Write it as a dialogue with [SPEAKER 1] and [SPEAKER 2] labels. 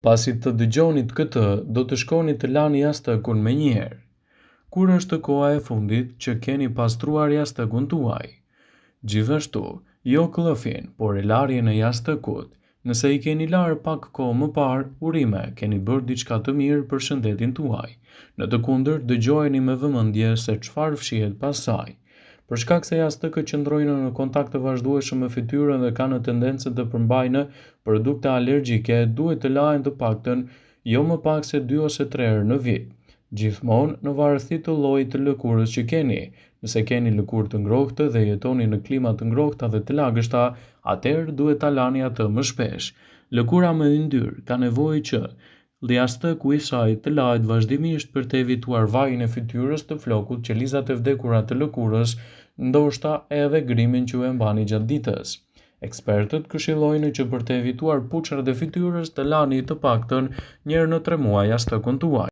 [SPEAKER 1] Pasi të dëgjonit këtë, do të shkoni të lani jashtëkun menjëherë. Kur është koha e fundit që keni pastruar jashtëkun tuaj? Gjithashtu, jo klëfin, por e larjen e jashtëkut. Nëse i keni larë pak kohë më parë, urime, keni bërë diçka të mirë për shëndetin tuaj. Në të kundërt, dëgjojeni me vëmendje se çfarë fshihet pas saj. Për shkak se jashtëkët qëndrojnë në kontakt të vazhdueshëm me fytyrën dhe kanë tendencën të përmbajnë produkte alergjike, duhet të lahen të paktën jo më pak se 2 ose 3 herë në vit. Gjithmonë në varësi të llojit të lëkurës që keni. Nëse keni lëkurë të ngrohtë dhe jetoni në klima të ngrohta dhe të lagështa, atëherë duhet ta lani atë më shpesh. Lëkura me yndyrë ka nevojë që jashtëku i saj të lahet vazhdimisht për të evituar vajin e fytyrës të flokut, qelizat e vdekura të lëkurës, ndoshta edhe grimin që e mbani gjatë ditës. Ekspertët këshillojnë që për të evituar puçrat e fytyrës të lani të paktën një herë në 3 muaj jashtëkun tuaj.